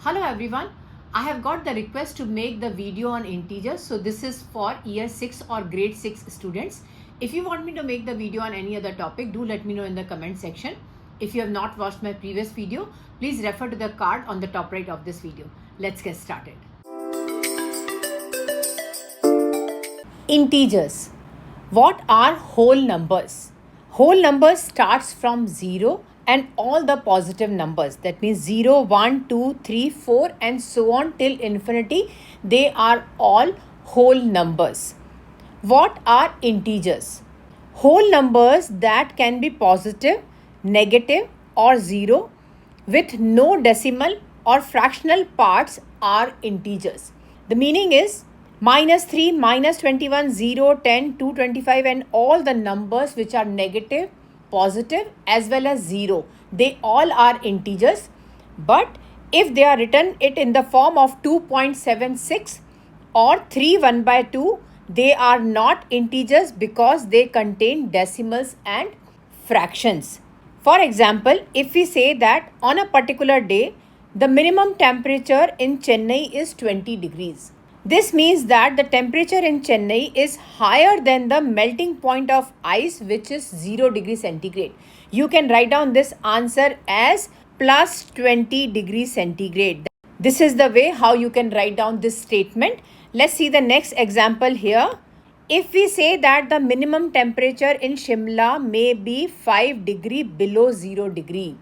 Hello everyone, I have got the request to make the video on integers. So this is for year 6 or grade 6 students. If you want me to make the video on any other topic, do let me know in the comment section. If you have not watched my previous video, please refer to the card on the top right of this video. Let's get started. Integers. What are whole numbers? Whole numbers starts from 0 and all the positive numbers, that means 0, 1, 2, 3, 4 and so on till infinity, they are all whole numbers. What are integers? Whole numbers that can be positive, negative or 0 with no decimal or fractional parts are integers. The meaning is -3, -21, 0, 10, 225 and all the numbers which are negative, positive as well as 0. They all are integers, but if they are written it in the form of 2.76 or 3 1 by 2, they are not integers because they contain decimals and fractions. For example, if we say that on a particular day, the minimum temperature in Chennai is 20 degrees. This means that the temperature in Chennai is higher than the melting point of ice, which is 0 degrees centigrade. You can write down this answer as plus 20 degrees centigrade. This is the way how you can write down this statement. Let's see the next example here. If we say that the minimum temperature in Shimla may be 5 degree below 0 degree,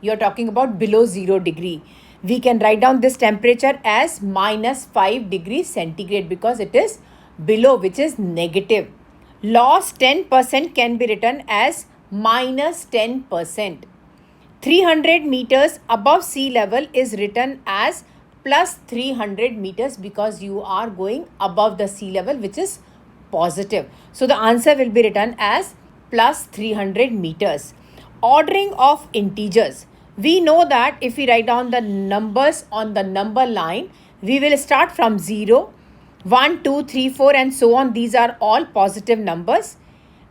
you're talking about below 0 degree. We can write down this temperature as -5 degrees centigrade because it is below, which is negative. Loss 10% can be written as -10%. 300 meters above sea level is written as plus 300 meters because you are going above the sea level, which is positive. So the answer will be written as plus 300 meters. Ordering of integers. We know that if we write down the numbers on the number line, we will start from 0, 1, 2, 3, 4 and so on. These are all positive numbers.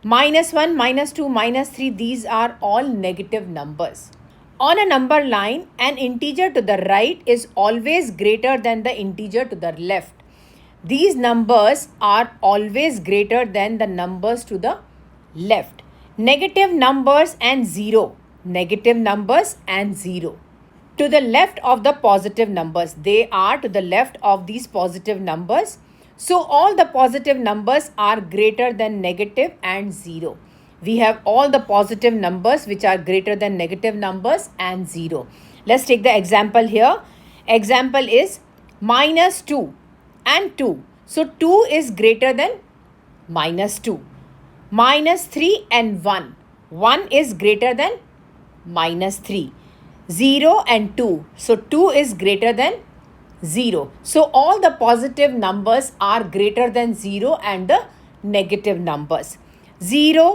-1, -2, -3, these are all negative numbers. On a number line, an integer to the right is always greater than the integer to the left. These numbers are always greater than the numbers to the left. Negative numbers and 0. Negative numbers and 0. To the left of the positive numbers. They are to the left of these positive numbers. So all the positive numbers are greater than negative and 0. We have all the positive numbers which are greater than negative numbers and 0. Let's take the example here. Example is -2 and 2. So 2 is greater than -2. -3 and 1. 1 is greater than -3. 0 and 2. So 2 is greater than 0. So all the positive numbers are greater than 0 and the negative numbers. 0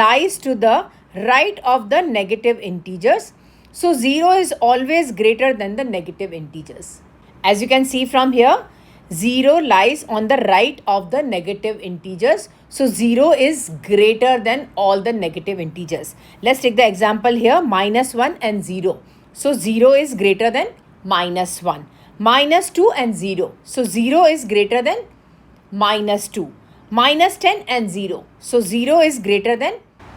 lies to the right of the negative integers. So 0 is always greater than the negative integers. As you can see from here, 0 lies on the right of the negative integers. So 0 is greater than all the negative integers. Let's take the example here, -1 and 0. So 0 is greater than -1. -2 and 0. So 0 is greater than -2. -10 and 0. So 0 is greater than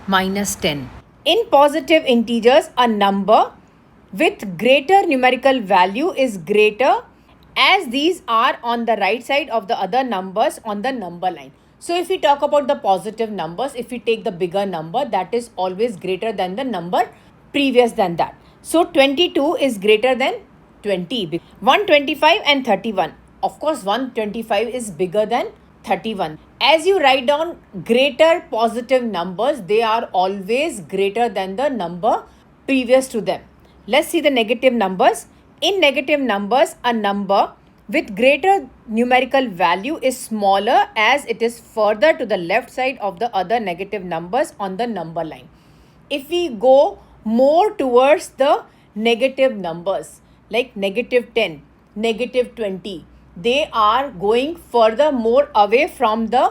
-10. In positive integers, a number with greater numerical value is greater as these are on the right side of the other numbers on the number line. So if we talk about the positive numbers, if we take the bigger number, that is always greater than the number previous than that. So 22 is greater than 20. 125 and 31. Of course, 125 is bigger than 31. As you write down greater positive numbers, they are always greater than the number previous to them. Let's see the negative numbers. In negative numbers, a number with greater numerical value is smaller as it is further to the left side of the other negative numbers on the number line. If we go more towards the negative numbers like -10, -20, they are going further more away from the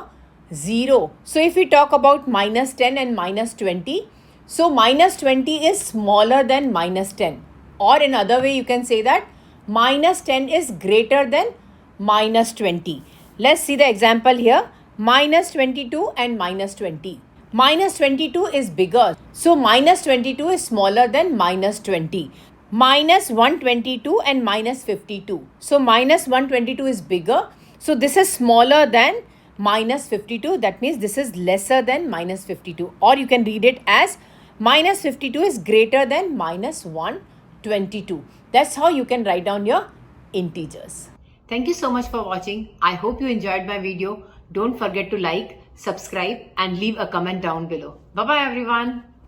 0. So if we talk about -10 and -20, so -20 is smaller than -10. Or in other way, you can say that minus 10 is greater than minus 20. Let's see the example here. Minus 22 and minus 20. Minus 22 is bigger. So minus 22 is smaller than minus 20. Minus 122 and minus 52. So minus 122 is bigger. So this is smaller than minus 52. That means this is lesser than minus 52. Or you can read it as minus 52 is greater than minus 122. That's how you can write down your integers. Thank you so much for watching. I hope you enjoyed my video. Don't forget to like, subscribe and leave a comment down below. Bye-bye everyone.